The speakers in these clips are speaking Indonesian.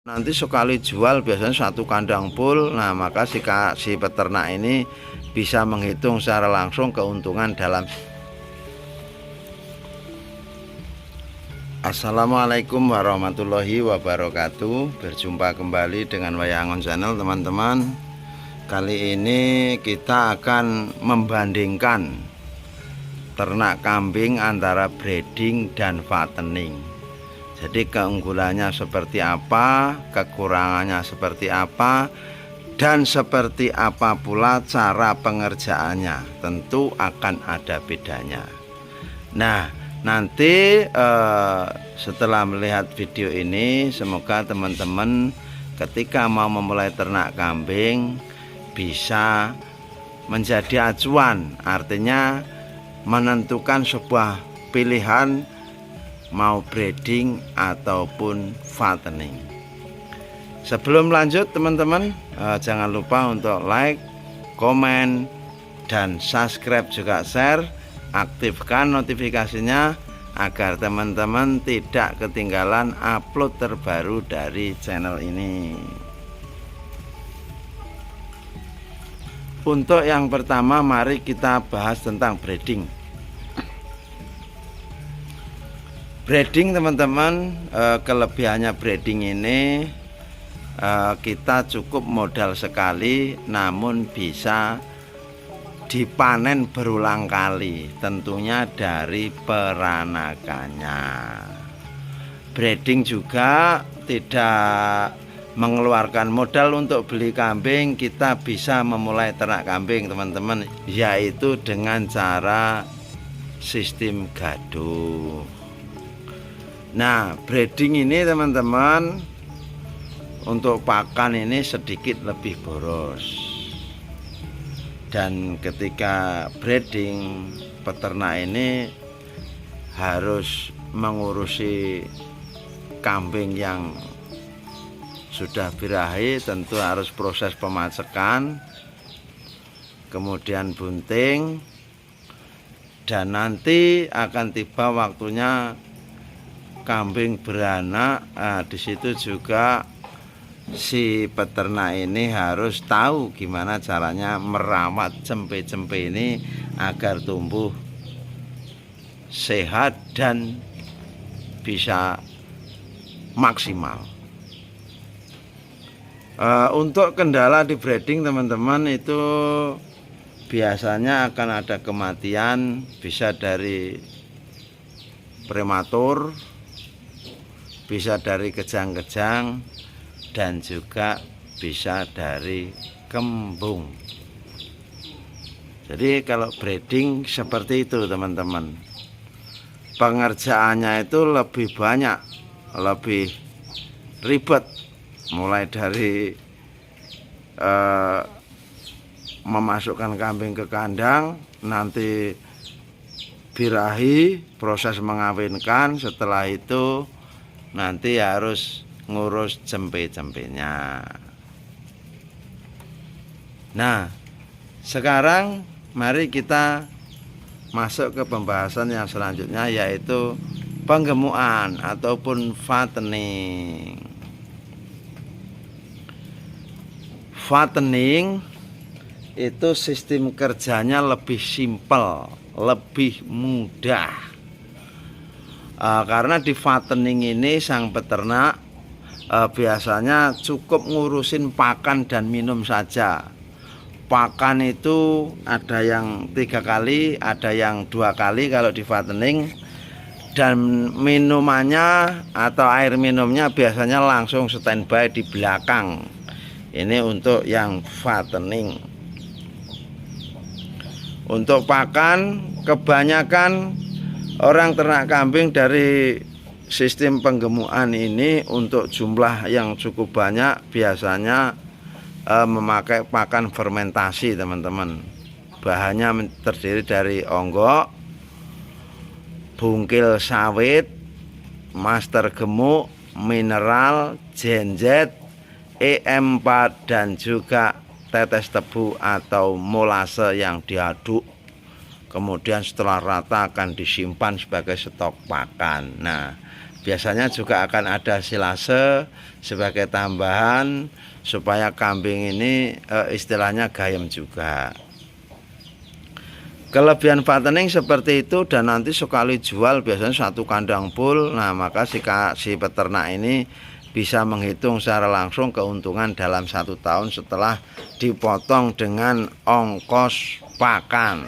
Nanti sekali jual biasanya satu kandang full. Nah, maka si peternak ini bisa menghitung secara langsung keuntungan dalam. Assalamualaikum warahmatullahi wabarakatuh. Berjumpa kembali dengan Wayangon Channel, teman-teman. Kali ini kita akan membandingkan ternak kambing antara breeding dan fattening. Jadi keunggulannya seperti apa, kekurangannya seperti apa, dan seperti apa pula cara pengerjaannya. Tentu akan ada bedanya. Nah, nanti setelah melihat video ini, semoga teman-teman ketika mau memulai ternak kambing bisa menjadi acuan, artinya menentukan sebuah pilihan mau breeding ataupun fattening. Sebelum lanjut, teman-teman, jangan lupa untuk like, komen, dan subscribe, juga share. Aktifkan notifikasinya agar teman-teman tidak ketinggalan upload terbaru dari channel ini. Untuk yang pertama, mari kita bahas tentang breeding. Breeding, teman-teman, kelebihannya breeding ini kita cukup modal sekali, namun bisa dipanen berulang kali, tentunya dari peranakannya. Breeding juga tidak mengeluarkan modal untuk beli kambing. Kita bisa memulai ternak kambing, teman-teman, yaitu dengan cara sistem gaduh. Nah, breeding ini, teman-teman, untuk pakan ini sedikit lebih boros. Dan ketika breeding, peternak ini harus mengurusi kambing yang sudah birahi, tentu harus proses pemacekan, kemudian bunting, dan nanti akan tiba waktunya kambing beranak. Nah, di situ juga si peternak ini harus tahu gimana caranya merawat cempe-cempe ini agar tumbuh sehat dan bisa maksimal. Untuk kendala di breeding, teman-teman, itu biasanya akan ada kematian, bisa dari prematur, bisa dari kejang-kejang, dan juga bisa dari kembung. Jadi kalau breeding seperti itu, teman-teman, pengerjaannya itu lebih banyak, lebih ribet, mulai dari memasukkan kambing ke kandang, nanti birahi, proses mengawinkan, setelah itu nanti harus ngurus cempe-cempenya. Nah, sekarang mari kita masuk ke pembahasan yang selanjutnya, yaitu penggemukan ataupun fattening. Fattening itu sistem kerjanya lebih simpel, lebih mudah. Karena di fattening ini sang peternak biasanya cukup ngurusin pakan dan minum saja. Pakan itu ada yang 3 kali, ada yang 2 kali kalau di fattening, dan minumannya atau air minumnya biasanya langsung standby di belakang. Ini untuk yang fattening. Untuk pakan, kebanyakan orang ternak kambing dari sistem penggemukan ini untuk jumlah yang cukup banyak biasanya memakai pakan fermentasi, teman-teman. Bahannya terdiri dari onggok, bungkil sawit, master gemuk, mineral, genjet, EM4, dan juga tetes tebu atau molase yang diaduk. Kemudian setelah rata akan disimpan sebagai stok pakan. Nah, Biasanya juga akan ada silase sebagai tambahan supaya kambing ini istilahnya gayem juga. Kelebihan fattening seperti itu, dan nanti sekali jual biasanya 1 kandang full. Nah, maka si peternak ini bisa menghitung secara langsung keuntungan dalam 1 tahun setelah dipotong dengan ongkos pakan.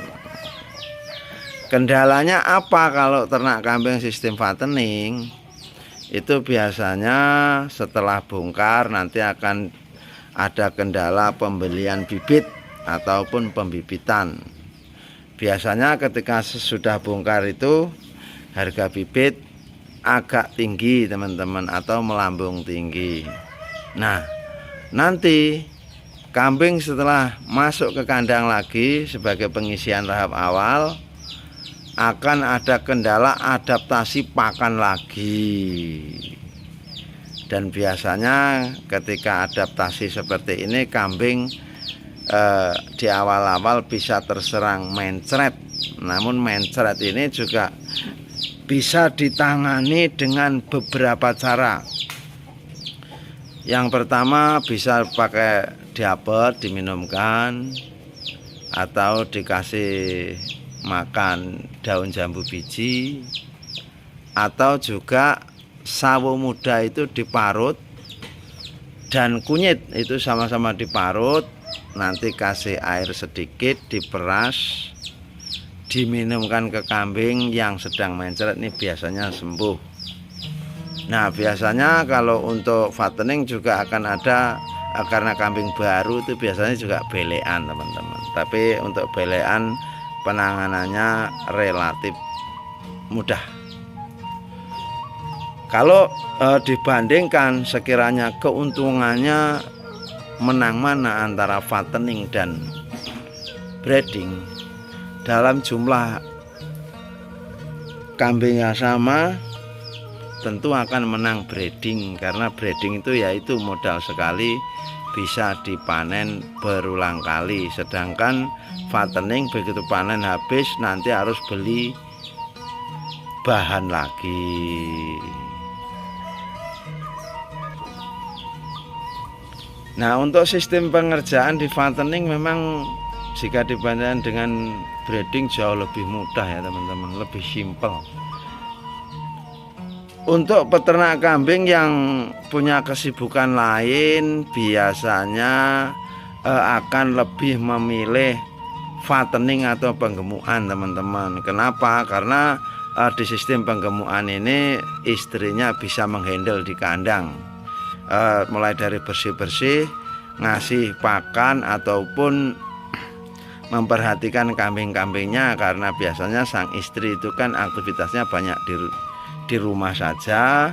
Kendalanya apa kalau ternak kambing sistem fattening? Itu biasanya setelah bongkar nanti akan ada kendala pembelian bibit ataupun pembibitan. Biasanya ketika sudah bongkar itu harga bibit agak tinggi teman-teman, atau melambung tinggi. Nah, nanti kambing setelah masuk ke kandang lagi sebagai pengisian tahap awal akan ada kendala adaptasi pakan lagi. Dan biasanya ketika adaptasi seperti ini kambing di awal-awal bisa terserang mencret. Namun mencret ini juga bisa ditangani dengan beberapa cara. Yang pertama bisa pakai diapet, diminumkan, atau dikasih makan daun jambu biji, atau juga sawo muda itu diparut dan kunyit itu sama-sama diparut. Nanti kasih air sedikit, diperas, diminumkan ke kambing yang sedang mencret, ini biasanya sembuh. Nah, biasanya kalau untuk fattening juga akan ada, karena kambing baru itu biasanya juga belean teman-teman. Tapi untuk belean penanganannya relatif mudah. Kalau dibandingkan sekiranya keuntungannya menang mana antara fattening dan breeding, dalam jumlah kambing yang sama tentu akan menang breeding, karena breeding itu yaitu modal sekali bisa dipanen berulang kali, sedangkan fattening begitu panen habis nanti harus beli bahan lagi. Nah, untuk sistem pengerjaan di fattening memang jika dibandingkan dengan breeding jauh lebih mudah ya teman-teman, lebih simpel. Untuk peternak kambing yang punya kesibukan lain biasanya akan lebih memilih fattening atau penggemukan teman-teman. Kenapa? Karena di sistem penggemukan ini istrinya bisa menghandle di kandang, mulai dari bersih-bersih, ngasih pakan, ataupun memperhatikan kambing-kambingnya, karena biasanya sang istri itu kan aktivitasnya banyak di rumah saja,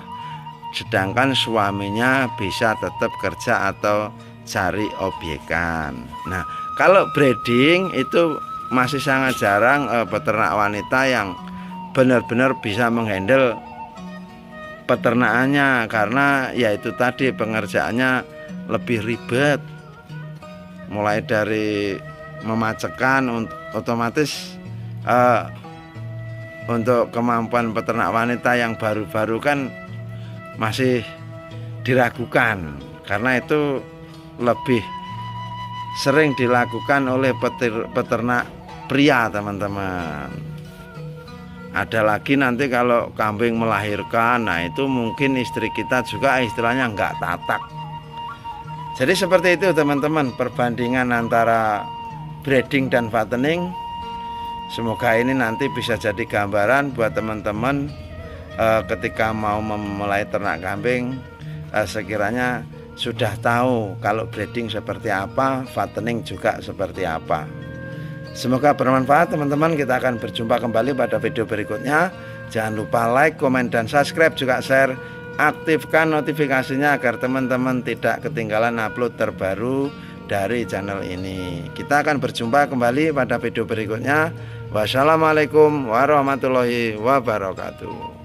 sedangkan suaminya bisa tetap kerja atau cari obyekan. Nah, kalau breeding itu masih sangat jarang peternak wanita yang benar-benar bisa menghandle peternakannya, karena yaitu tadi pengerjaannya lebih ribet, mulai dari memacekkan, otomatis untuk kemampuan peternak wanita yang baru-baru kan masih diragukan, karena itu lebih sering dilakukan oleh peternak pria teman-teman. Ada lagi nanti kalau kambing melahirkan, nah itu mungkin istri kita juga istilahnya nggak tatak. Jadi seperti itu teman-teman perbandingan antara breeding dan fattening. Semoga ini nanti bisa jadi gambaran buat teman-teman ketika mau memulai ternak kambing, sekiranya sudah tahu kalau breeding seperti apa, fattening juga seperti apa. Semoga bermanfaat teman-teman. Kita akan berjumpa kembali pada video berikutnya. Jangan lupa like, komen, dan subscribe, juga share. Aktifkan notifikasinya agar teman-teman tidak ketinggalan upload terbaru dari channel ini. Kita akan berjumpa kembali pada video berikutnya. Wassalamualaikum warahmatullahi wabarakatuh.